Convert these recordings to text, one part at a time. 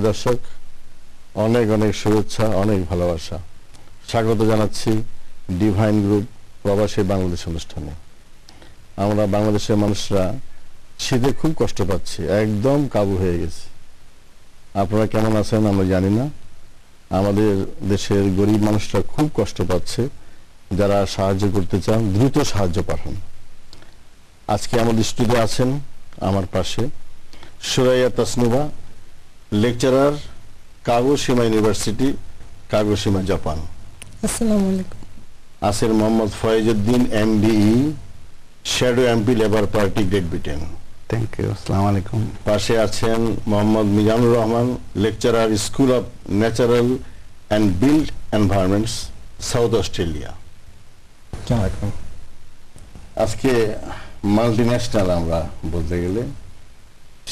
দর্শক, অনেক অনেক শুভেচ্ছা, অনেক ভালোবাসা। স্বাগত জানাচ্ছি ডিভাইন গ্রুপ প্রবাসী বাংলাদেশ অনুষ্ঠানে। আমরা বাংলাদেশের মানুষরা শীতে খুব কষ্ট পাচ্ছি, একদম কাবু হয়ে গেছি। আপনারা কেমন আছেন আমরা জানি না। আমাদের দেশের গরিব মানুষরা খুব কষ্ট পাচ্ছে। যারা সাহায্য করতে চান দ্রুত সাহায্য পাঠান। আজকে আমাদের স্টুডিওতে আছেন আমার পাশে Suraiya Tasnuba, lecturer, Kagoshima university, Kagoshima, Japan. আসসালামু আলাইকুম। আছেন Mohammad Foyezuddin, MBE, shadow MP, Labour party, Great Britain. Thank you. আসসালামু আলাইকুম। পাশে আছেন Mohammad Mizanur Rahman, lecturer, school of natural and build environments, South Australia. আজকে মাল্টিন্যাশনাল আমরা বলতে গেলে।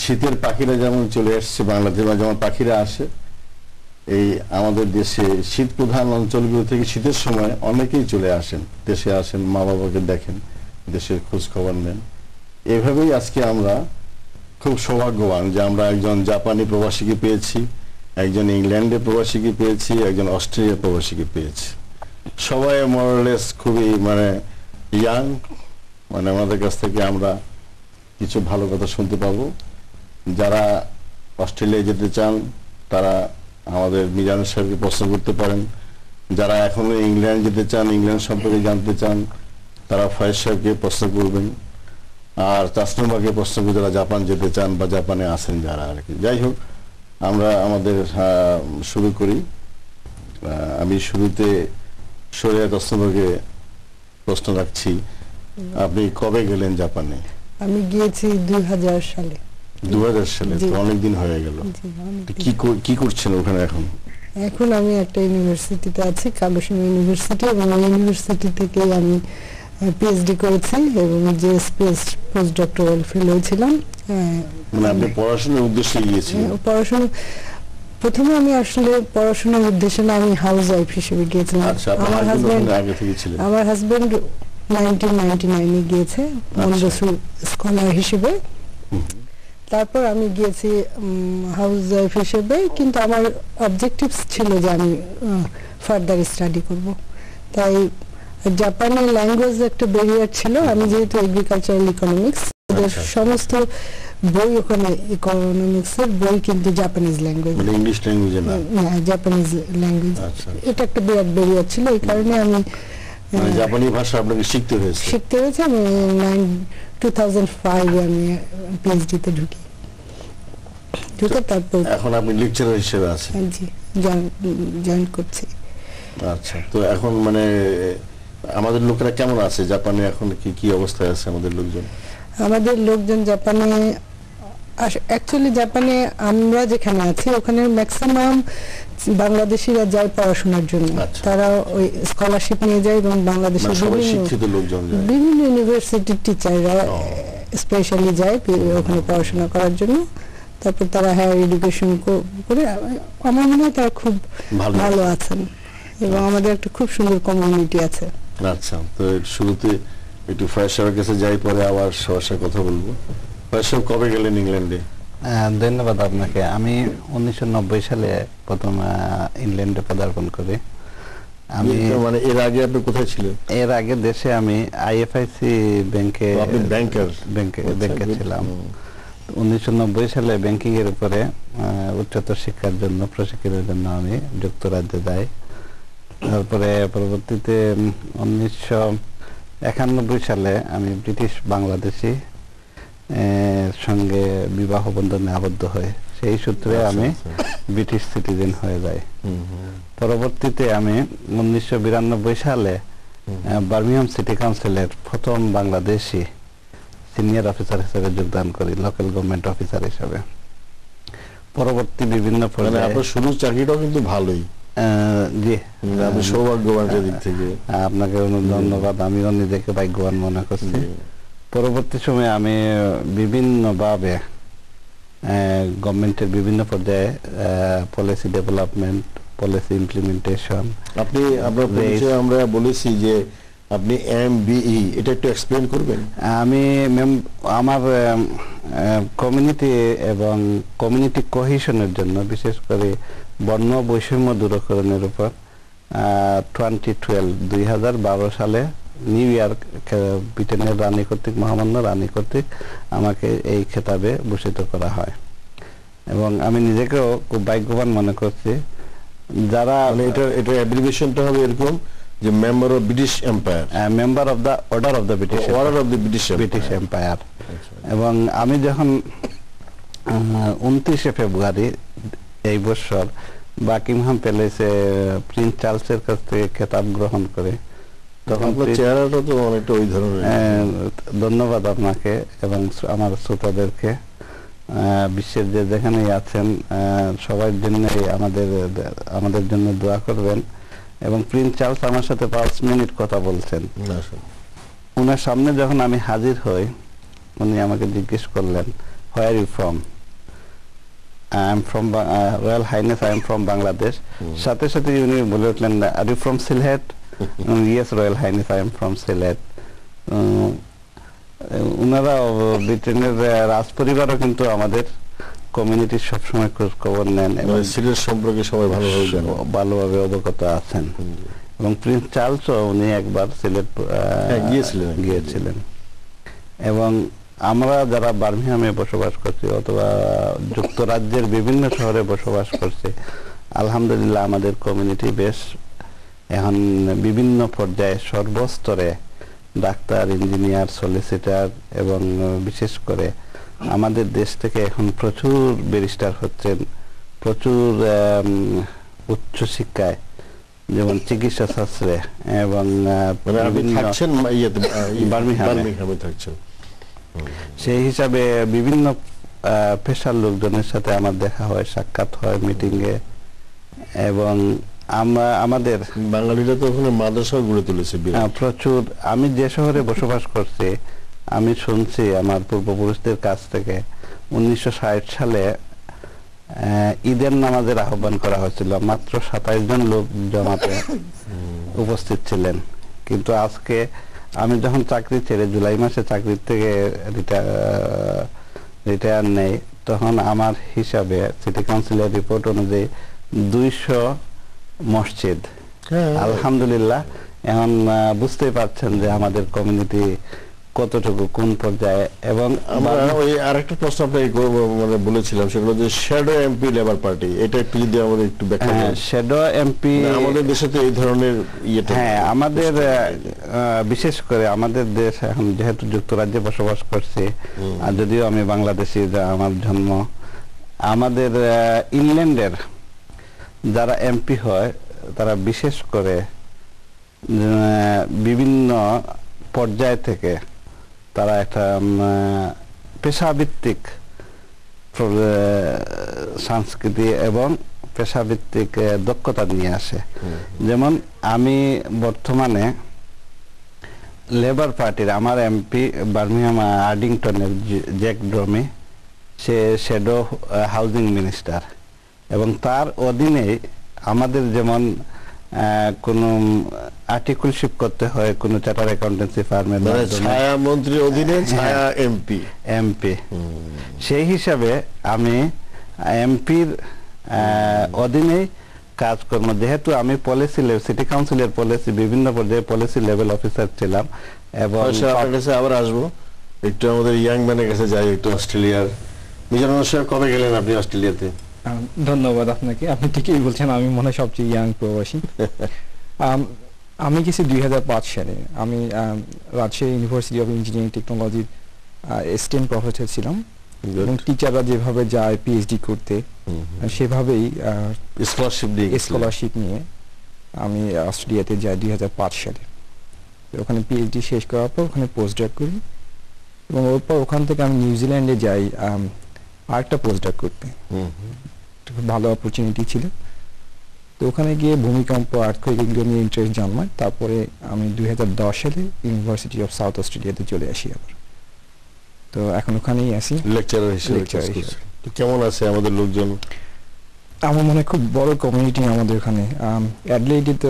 শীতের পাখিরা যেমন চলে আসছে বাংলাদেশে, যেমন পাখিরা আসে এই আমাদের দেশে শীত প্রধান অঞ্চলগুলো থেকে শীতের সময় অনেকেই চলে আসেন, দেশে আসেন, মা বাবাকে দেখেন, দেশের খোঁজ খবর নেন। এভাবেই আজকে আমরা খুব সৌভাগ্যবান যে আমরা একজন জাপানি প্রবাসীকে পেয়েছি, একজন ইংল্যান্ডের প্রবাসীকে পেয়েছি, একজন অস্ট্রেলিয়ার প্রবাসীকে পেয়েছি। সবাই মোরলেস খুবই ইয়াং, আমাদের কাছ থেকে আমরা কিছু ভালো কথা শুনতে পাবো। যারা অস্ট্রেলিয়ায় যেতে চান তারা আমাদের মিজানুর সাহেবকে প্রশ্ন করতে পারেন। যারা এখনো ইংল্যান্ড যেতে চান, ইংল্যান্ড সম্পর্কে জানতে চান, তারা ফয়েজ সাহেবকে প্রশ্ন করবেন। আর তাসনুমাকে প্রশ্ন করে যারা জাপান যেতে চান বা জাপানে আছেন যারা আর কি। যাই হোক, আমরা আমাদের শুরু করি। আমি শুরুতে সুরাইয়া তাসনুমাকে প্রশ্ন রাখছি, আপনি কবে গেলেন জাপানে? আমি গিয়েছি 2000 সালে। 2000 সালে? তো অনেকদিন হয়ে গেল। কি করছেন ওখানে এখন? এখন আমি একটা ইউনিভার্সিটিতে আছি, কাগোশিমা ইউনিভার্সিটি, এবং এই ইউনিভার্সিটি থেকে আমি পিএইচডি করেছি এবং জিএসপিএস পোস্ট ডক্টরাল ফেলো ছিলাম। আপনি পড়াশোনার উদ্দেশ্যে গিয়েছিলেন? পড়াশোনা প্রথমে আমি আসলে পড়াশোনার উদ্দেশ্যে না, আমি হাউস ওয়াইফ হিসেবে গিয়েছিলাম। আমার হাজবেন্ড 1999 গিয়েছে মন্ডসু স্কলার হিসেবে। তারপর আমি গিয়েছি হাউস ওয়াইফ হিসেবে, কিন্তু আমার অবজেক্টিভস ছিল যে আমি ফার্দার স্টাডি করব। তাই জাপানি ল্যাঙ্গুয়েজ একটা ব্যারিয়ার ছিল। আমি যেহেতু এগ্রিকালচারাল ইকোনমিক্স, ওদের সমস্ত বই ওখানে ইকোনমিক্সের বই কিন্তু জাপানিজ ল্যাঙ্গুয়েজ, ইংলিশ ল্যাঙ্গুয়েজে না, জাপানিজ ল্যাঙ্গুয়েজ। এটা একটা বিরাট ব্যারিয়ার ছিল। এই কারণে আমি জাপানি ভাষা আপনাকে শিখতে হয়েছে। আমি 2005 আমি পিএইচডি তে ঢুকে তারপর এখন আপনি লেকচারার হিসেবে আছেন? জি, জয়েন করছি। আচ্ছা, তো এখন আমাদের লোকেরা কেমন আছে জাপানে? এখন কি অবস্থায় আছে আমাদের লোকজন? আমাদের লোকজন জাপানে, অ্যাকচুয়ালি জাপানে আমরা যেখানে আছি ওখানে ম্যাক্সিমাম বাংলাদেশিরা যায় পড়াশোনার জন্য। তারা ওই স্কলারশিপ নিয়ে যায় এবং বাংলাদেশের বিভিন্ন ইউনিভার্সিটির টিচাররা স্পেশালি যায় ওখানে পড়াশোনা করার জন্য। তারপর তারা হায়ার এডুকেশন করে, আমার মনে হয় তারা খুব ভালো আছেন এবং আমাদের একটা খুব সুন্দর কমিউনিটি আছে। আচ্ছা, তো শুরুতে একটু ফয়েজ সাহেবের কাছে যাই, পরে আবার সবার সাথে কথা বলবো। ফয়েজ সাহেব, কবে গেলেন ইংল্যান্ডে? ধন্যবাদ আপনাকে। আমি 1990 সালে প্রথম ইংল্যান্ডে পদার্পণ করি। আমি এর আগে আপনি কোথায় ছিলেন? এর আগে দেশে আমি আইএফআইসি ব্যাংকে ব্যাংকে ছিলাম। 1990 সালে ব্যাংকিং এর উপরে উচ্চতর শিক্ষার জন্য প্রশিক্ষণের জন্য আমি যুক্তরাজ্যে যাই। তারপরে পরবর্তীতে 1991 সালে আমি ব্রিটিশ বাংলাদেশি সঙ্গে বিবাহ বন্ধনে আবদ্ধ হয়ে সেই সূত্রে আমি ব্রিটিশ সিটিজেন হয়ে যাই। পরবর্তীতে আমি 1992 সালে বার্মিংহাম সিটি কাউন্সিলের প্রথম বাংলাদেশি সিনিয়র অফিসার হিসেবে যোগদান করি, লোকাল গভর্নমেন্ট অফিসার হিসেবে। পরবর্তী বিভিন্ন পর্যায়ে আপনার শুরু চাকরিটাও কিন্তু ভালোই। জি, আমি সৌভাগ্যবান দিক থেকে। আপনাকে ধন্যবাদ। আমিও নিজেকে ভাগ্যবান মনে করছি। পরবর্তী সময়ে আমি বিভিন্নভাবে গভর্নমেন্টের বিভিন্ন পর্যায়ে পলিসি ডেভেলপমেন্ট, পলিসি ইমপ্লিমেন্টেশন। আপনার পরিচয় আমরা বলেছি যে আপনি MBE এটা একটু এক্সপ্লেইন করবেন? আমি আমার কমিউনিটি এবং কমিউনিটি কোহেশনের জন্য, বিশেষ করে বর্ণ বৈষম্য দূরীকরণের উপর 2012 সালে নিউ ইয়র্ক ব্রিটেনের রানী কর্তৃক, মহামান্য রানী কর্তৃক আমাকে এই খেতাবে ভূষিত করা হয়। এবং আমি নিজেকেও খুব ভাগ্যবান মনে করছি। যারা মানে এটা অ্যাব্রিভিয়েশনটা হবে এরকম যে member of British empire, member of the order of the British empire. এবং আমি যখন 29 ফেব্রুয়ারি এই বছর বাকিংহাম প্যালেসে প্রিন্স চার্লসের কাছ থেকে খেতাব গ্রহণ করে, তখন চেহারাটা তো অনেকটা ওই ধরনের। ধন্যবাদ আপনাকে এবং আমার শ্রোতাদেরকে। বিশ্বের যে যেখানেই আছেন সবার জন্য আমাদের জন্য দোয়া করবেন। এবং প্রিন্স চার্লস আমার সাথে 5 মিনিট কথা বলছেন। উনার সামনে যখন আমি হাজির হই, উনি আমাকে জিজ্ঞেস করলেন, where you from? I am from royal highness, I am from Bangladesh. সাথে সাথে উনি বলে উঠলেন, are you from Sylhet? Yes royal highness, I am from Sylhet. উনারা ব্রিটেনের রাজ পরিবারও কিন্তু আমাদের কমিউনিটির সবসময় খোঁজ খবর নেন এবং সিলেট সম্পর্কে সবাই ভালোভাবে অবগত আছেন। এবং প্রিন্স চার্লসও উনি একবার সিলেট গিয়েছিলেন। এবং আমরা যারা বার্মিংহামে বসবাস করছি অথবা যুক্তরাজ্যের বিভিন্ন শহরে বসবাস করছি, আলহামদুলিল্লাহ আমাদের কমিউনিটি বেশ এখন বিভিন্ন পর্যায়ে সর্বস্তরে ডাক্তার, ইঞ্জিনিয়ার, সলিসিটার এবং বিশেষ করে আমাদের দেশ থেকে এখন প্রচুর ব্যারিস্টার হচ্ছেন, প্রচুর উচ্চ শিক্ষায় যেমন চিকিৎসা শাস্ত্রে এবং বার্মিংহামে থাকছেন। সেই হিসাবে বিভিন্ন পেশার লোকজনের সাথে আমার দেখা হয়, সাক্ষাৎ হয় মিটিংয়ে। এবং আমরা আমাদের বাঙালিরা তো ওখানে মাদ্রাসা গড়ে তুলেছে প্রচুর। আমি যে শহরে বসবাস করছি, আমি শুনছি আমার পূর্বপুরুষদের কাছ থেকে 1960 সালে ঈদের নামাজের আহ্বান করা হয়েছিল, মাত্র 27 জন লোক জমাতে উপস্থিত ছিলেন। কিন্তু আজকে আমি যখন চাকরি ছেড়ে জুলাই মাসে চাকরির থেকে রিটায়ার নেই, তখন আমার হিসাবে সিটি কাউন্সিলের রিপোর্ট অনুযায়ী 200 মসজিদ। আলহামদুলিল্লাহ। এখন বুঝতেই পারছেন যে আমাদের কমিউনিটি কতটুকু কোন পর্যায়ে। এবং আমরা ওই আরেকটা প্রশ্ন আপনাকে মানে বলেছিলাম, সেগুলো যে শ্যাডো এমপি লেবার পার্টি, এটা একটু যদি আমাদের একটু ব্যাখ্যা করেন। শ্যাডো এমপি আমাদের দেশে তো এই ধরনের আমাদের বিশেষ করে আমাদের দেশ এখন যেহেতু যুক্তরাজ্যে বসবাস করছি, আর যদিও আমি বাংলাদেশি, আমার জন্ম, আমাদের ইংল্যান্ডের যারা এমপি হয় তারা বিশেষ করে বিভিন্ন পর্যায় থেকে তারা একটা পেশাভিত্তিক সংস্কৃতি এবং পেশাভিত্তিক দক্ষতা নিয়ে আসে। যেমন আমি বর্তমানে লেবার পার্টির, আমার এমপি বার্মিংহাম আর্ডিংটনের জ্যাক ড্রমি, সে শ্যাডো হাউজিং মিনিস্টার। এবং তার অধীনে আমাদের যেমন কোনো আর্টিকেলশিপ করতে হয় কোনো চার্টার অ্যাকাউন্টেন্সি ফার্মের, ছায়া মন্ত্রীর অধীনে ছায়া এমপি, সেই হিসাবে আমি এমপির অধীনে কাজকর্ম, যেহেতু আমি পলিসি সিটি কাউন্সিলের পলিসি বিভিন্ন পর্যায়ে পলিসি লেভেল অফিসার ছিলাম। এবং আবার আসবো একটু আমাদের ইয়াং ম্যানের কাছে যাই, একটু অস্ট্রেলিয়ার। মিজানুর সাহেব, কবে গেলেন আপনি অস্ট্রেলিয়াতে? ধন্যবাদ আপনাকে। আপনি ঠিকই বলছেন, আমি মনে হয় সবচেয়ে ইয়াং প্রবাসী। আমি গেছি 2005 সালে। আমি রাজশাহী ইউনিভার্সিটি অফ ইঞ্জিনিয়ারিং টেকনোলজির স্টেম প্রফেসর ছিলাম। এবং টিচাররা যেভাবে যায় পিএইচডি করতে, সেভাবেই স্কলারশিপ নিয়ে আমি অস্ট্রেলিয়াতে যাই 2005 সালে। ওখানে পিএইচডি শেষ করার পর ওখানে পোস্ট ডক করি, এবং ওরপর ওখান থেকে আমি নিউজিল্যান্ডে যাই আরেকটা পোস্ট ডক করতে। খুব ভালো অপরচুনিটি ছিল। তো ওখানে গিয়ে ভূমিকম্প, আর্থকুয়েক এগুলো নিয়ে ইন্টারেস্ট জন্মায়। তারপরে আমি 2010 সালে ইউনিভার্সিটি অফ সাউথ অস্ট্রেলিয়াতে চলে আসি আবার। তো এখন ওখানেই আছি লেকচারার হিসেবে। কেমন আছে আমাদের লোকজন? আমার মনে হয় খুব বড় কমিউনিটি আমাদের ওখানে। অ্যাডলেইডে তো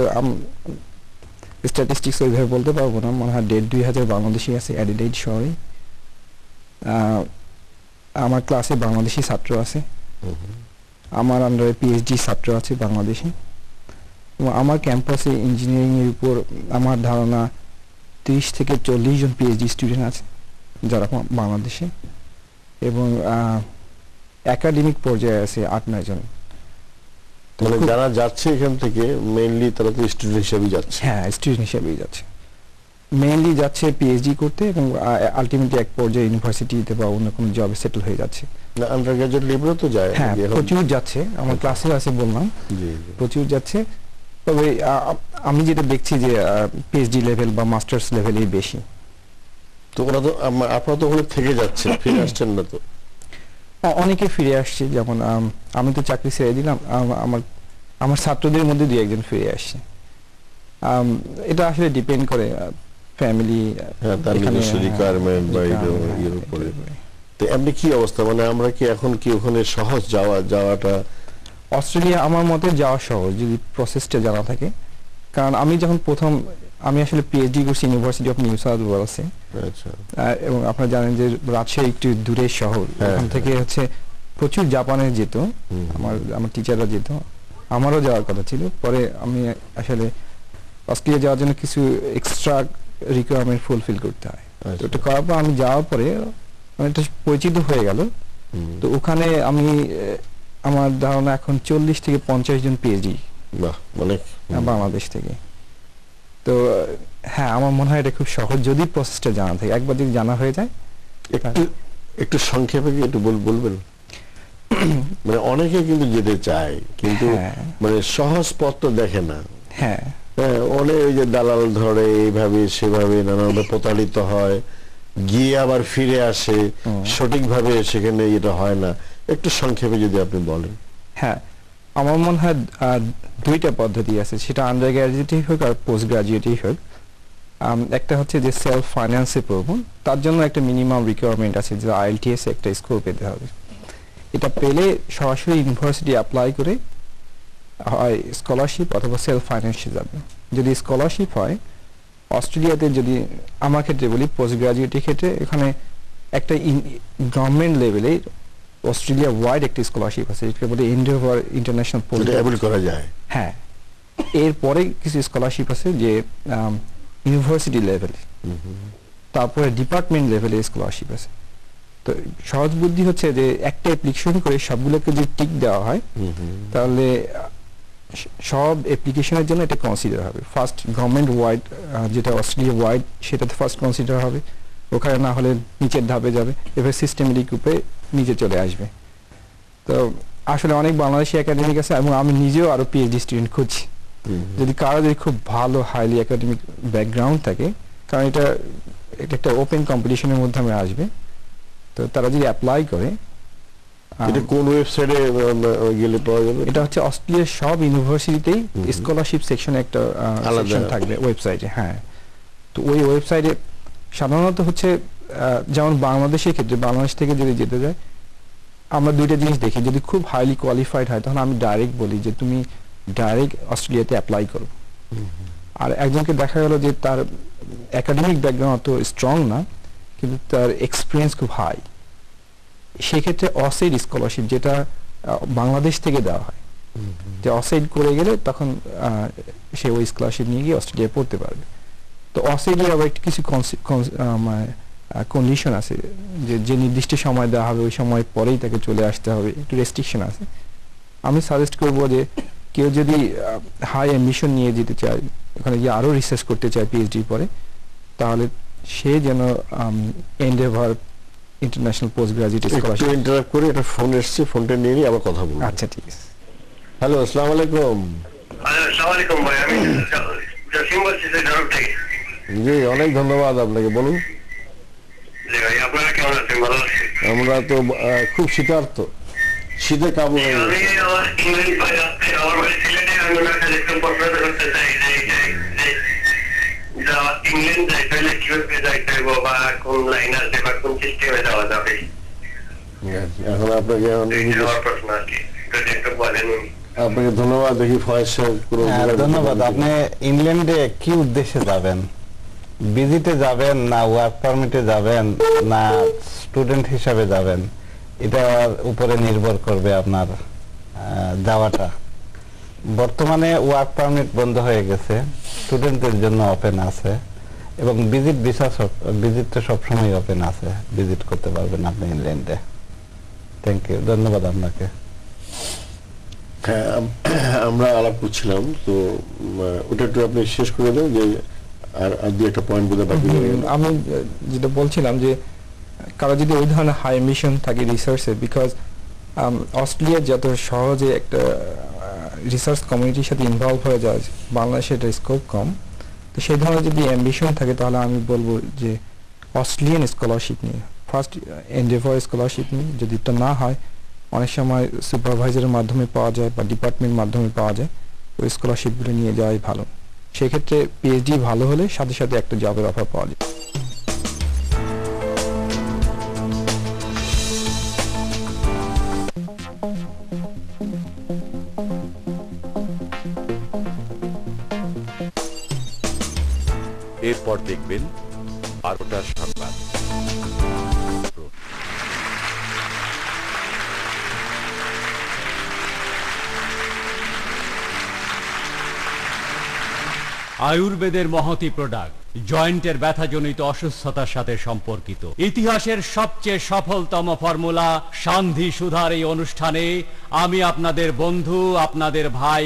স্ট্যাটিস্টিক্স ওইভাবে বলতে পারবো না, মনে হয় 1,500 বাংলাদেশি আছে অ্যাডিলেইড শহরে। আমার ক্লাসে বাংলাদেশি ছাত্র আছে, আমার আন্ডারে পিএইচডি ছাত্র আছে বাংলাদেশি, এবং আমার ক্যাম্পাসে ইঞ্জিনিয়ারিং এর উপর আমার ধারণা 30 থেকে 40 জন পিএইচডি স্টুডেন্ট আছে যারা বাংলাদেশে, এবং একাডেমিক পর্যায়ে আছে 8-9 জন। মানে যারা যাচ্ছে এখান থেকে মেইনলি তারা তো স্টুডেন্ট হিসেবে যাচ্ছে। হ্যাঁ, স্টুডেন্ট হিসেবেই যাচ্ছে, মেইনলি যাচ্ছে পিএইচডি করতে, এবং আলটিমেটলি এক পর্যায়ে ইউনিভার্সিটিতে বা অন্য কোনো জবে সেটেল হয়ে যাচ্ছে। না, আন্ডার গ্রাজুয়েট লেভেলও তো যায়। হ্যাঁ, প্রচুর যাচ্ছে, আমার ক্লাসে আছে বললাম, প্রচুর যাচ্ছে। তবে আমি যেটা দেখছি যে পিএইচডি লেভেল বা মাস্টার্স লেভেলই বেশি। তো ওরা তো আপনারা তো ওখানে থেকে যাচ্ছে, ফিরে আসছেন না তো? অনেকে ফিরে আসছে, যেমন আমি তো চাকরি ছেড়ে দিলাম, আমার ছাত্রদের মধ্যে 2-1 জন ফিরে আসছে। এটা আসলে ডিপেন্ড করে ফ্যামিলি, তার নিজস্ব রিকোয়ারমেন্ট বা এর উপরে। তো এমনি কি অবস্থা, মানে আমরা কি এখন কি ওখানে সহজ যাওয়াটা? অস্ট্রেলিয়া আমার মতে যাওয়া সহজ যদি প্রসেসটা জানা থাকে, কারণ আমি যখন আমি আসলে পিএইচডি করছি ইউনিভার্সিটি অফ নিউ সাউথ ওয়েলসে, এবং আপনারা জানেন যে রাজশাহী একটু দূরের শহর, ওখান থেকে হচ্ছে প্রচুর জাপানে যেত, আমার টিচাররা যেত, আমারও যাওয়ার কথা ছিল। পরে আমি আসলে অস্ট্রেলিয়া যাওয়ার জন্য কিছু এক্সট্রা রিকোয়ারমেন্ট ফুলফিল করতে হয়, তো এটা করার পর আমি যাওয়ার পরে অনেকটা পরিচিত হয়ে গেল। তো ওখানে আমি আমার ধারণা এখন 40 থেকে 50 জন পিএইচডি বাংলাদেশ থেকে। তো হ্যাঁ, আমার মনে হয় এটা খুব সহজ যদি প্রসেসটা জানা থাকে, একবার যদি জানা হয়ে যায়। একটু সংক্ষেপে কি একটু বলবেন? মানে অনেকে কিন্তু যেতে চায়, কিন্তু মানে সহজ পথ তো দেখে না। হ্যাঁ, অনেক ওই যে দালাল ধরে, এইভাবে সেভাবে নানাভাবে প্রতারিত হয়, গিয়ে আবার ফিরে আসে, সঠিকভাবে সেখানে এটা হয় না। একটু সংক্ষেপে যদি আপনি বলেন। হ্যাঁ, আমার মনে হয় 2টা পদ্ধতি আছে, সেটা আন্ডার গ্রাজুয়েটই হোক আর পোস্ট গ্রাজুয়েটই হোক। একটা হচ্ছে যে সেলফ ফাইন্যান্সে পড়ব, তার জন্য একটা মিনিমাম রিকোয়ারমেন্ট আছে যে IELTS একটা স্কোর পেতে হবে। এটা পেলে সরাসরি ইউনিভার্সিটি অ্যাপ্লাই করে হয় স্কলারশিপ অথবা সেলফ ফাইন্যান্সে যাবে। যদি স্কলারশিপ হয়, অস্ট্রেলিয়াতে যদি আমার ক্ষেত্রে বলি, পোস্ট গ্রাজুয়েটের ক্ষেত্রে এখানে একটা গভর্নমেন্ট লেভেলে অস্ট্রেলিয়া ওয়াইড একটা স্কলারশিপ আছে, যেটাকে বলে এন্ডেভার ইন্টারন্যাশনাল পোস্ট করা যায়। হ্যাঁ, এরপরে কিছু স্কলারশিপ আছে যে ইউনিভার্সিটি লেভেলে, তারপরে ডিপার্টমেন্ট লেভেলে স্কলারশিপ আছে। তো সহজ বুদ্ধি হচ্ছে যে একটা অ্যাপ্লিকেশন করে সবগুলোকে যদি টিক দেওয়া হয়, তাহলে সব অ্যাপ্লিকেশনের জন্য এটা কনসিডার হবে। ফার্স্ট গভর্নমেন্ট ওয়াইড, যেটা অস্ট্রেলিয়া ওয়াইড, সেটাতে ফার্স্ট কনসিডার হবে, ওখানে না হলে নিচের ধাপে যাবে, এবার সিস্টেমেটিক রূপে নিচে চলে আসবে। তো আসলে অনেক বাংলাদেশি একাডেমিক আছে, এবং আমি নিজেও আরো পিএইচডি স্টুডেন্ট খুঁজছি। যদি কারো যদি খুব ভালো হাইলি একাডেমিক ব্যাকগ্রাউন্ড থাকে, কারণ এটা একটা ওপেন কম্পিটিশনের মধ্যে আমি আসবে, তো তারা যদি অ্যাপ্লাই করে। এটা কোন ওয়েবসাইটে গেলে পাওয়া যাবে? এটা হচ্ছে অস্ট্রেলিয়ার সব ইউনিভার্সিটিতেই স্কলারশিপ সেকশনে একটা সেকশন থাকবে ওয়েবসাইটে। হ্যাঁ, তো ওই ওয়েবসাইটে সাধারণত হচ্ছে যেমন বাংলাদেশের ক্ষেত্রে, বাংলাদেশ থেকে যদি যেতে যায়, আমরা 2টা জিনিস দেখি। যদি খুব হাইলি কোয়ালিফাইড হয়, তখন আমি ডাইরেক্ট বলি যে তুমি ডাইরেক্ট অস্ট্রেলিয়াতে অ্যাপ্লাই করো। আর একজনকে দেখা গেল যে তার একাডেমিক ব্যাকগ্রাউন্ড অত স্ট্রং না, কিন্তু তার এক্সপিরিয়েন্স খুব হাই, সেক্ষেত্রে অসেড স্কলারশিপ, যেটা বাংলাদেশ থেকে দেওয়া হয়, যে অসেড করে গেলে তখন সে ওই স্কলারশিপ নিয়ে গিয়ে অস্ট্রেলিয়ায় পড়তে পারবে। তো অসেডের আবার কিছু কন্ডিশন আছে, যে নির্দিষ্ট সময় দেওয়া হবে, ওই সময় পরেই তাকে চলে আসতে হবে, একটু রেস্ট্রিকশন আছে। আমি সাজেস্ট করবো যে কেউ যদি হাই অ্যাম্বিশন নিয়ে যেতে চায়, ওখানে গিয়ে আরো রিসার্চ করতে চায় পিএইচডি পরে, তাহলে সে যেন Endeavour international post graduate scholarship. Interact করে একটা ফোন এসেছে, ফোনটা নিয়ে নিয়ে আবার কথা বলবো। আচ্ছা, ঠিক আছে। হ্যালো, আসসালামু আলাইকুম। আসসালামু আলাইকুম ভাই, আমি জসিম বলছি জনক থেকে। জি, অনেক ধন্যবাদ আপনাকে। বলুন। জি ভাই, আপনারা কেমন আছেন? ভালো আছেন? আমরা তো খুব শীতার্ত, শীতে কাবু হয়ে আমি আমার ইংল্যান্ড ভাই যাচ্ছে, আমার বাড়ি সিলেটে। আমি ওনার কাছে একটু প্রশ্ন করতে চাই যে ইংল্যান্ড যাইতে হলে কিভাবে যাইতে হবে, বা কোন লাইন আছে, বা কোন সিস্টেমে যাওয়া যাবে? এখন আপনাকে আমার প্রশ্ন আর কি, যদি একটু বলেন। আপনাকে ধন্যবাদ। দেখি ফয়েজ সাহেব ধন্যবাদ। আপনি ইংল্যান্ডে কি উদ্দেশ্যে যাবেন? ভিজিটে যাবেন না ওয়ার্ক পারমিটে যাবেন না স্টুডেন্ট হিসাবে যাবেন, এটার উপরে নির্ভর করবে আপনার যাওয়াটা। বর্তমানে ওয়ার্ক পারমিট বন্ধ হয়ে গেছে, স্টুডেন্টদের জন্য ওপেন আছে এবং ভিজিটটা সবসময় ওপেন আছে, ভিজিট করতে পারবেন আপনি ইংল্যান্ডে। থ্যাংক ইউ, ধন্যবাদ আপনাকে। হ্যাঁ, আমরা আলাপ করছিলাম তো ওটা একটু আপনি শেষ করে দেন, যে আর দু একটা পয়েন্ট বোধহয় বাকি রয়ে গেল। আমি যেটা বলছিলাম যে কারো যদি ওই ধরনের হাই মিশন থাকে রিসার্চে, বিকজ অস্ট্রেলিয়া যত সহজে একটা রিসার্চ কমিউনিটির সাথে ইনভলভ হয়ে যায়, বাংলাদেশে এটা স্কোপ কম, তো সেই ধরনের যদি অ্যাম্বিশন থাকে তাহলে আমি বলবো যে অস্ট্রেলিয়ান স্কলারশিপ নিয়ে, ফার্স্ট এনডেভার স্কলারশিপ নিয়ে। যদি এটা না হয়, অনেক সময় সুপারভাইজারের মাধ্যমে পাওয়া যায় বা ডিপার্টমেন্ট মাধ্যমে পাওয়া যায়, ওই স্কলারশিপগুলো নিয়ে যাওয়াই ভালো। সেক্ষেত্রে পিএইচডি ভালো হলে সাথে সাথে একটা জবের অফার পাওয়া যায়। এরপর দেখবেন 12টার সংবাদ। আয়ুর্বেদের মহতি প্রোডাক্ট, জয়েন্টের ব্যথাজনিত অসুস্থতার সাথে সম্পর্কিত ইতিহাসের সবচেয়ে সফলতম ফর্মুলা সান্ধ্যি সুধার এই অনুষ্ঠানে আমি আপনাদের বন্ধু, আপনাদের ভাই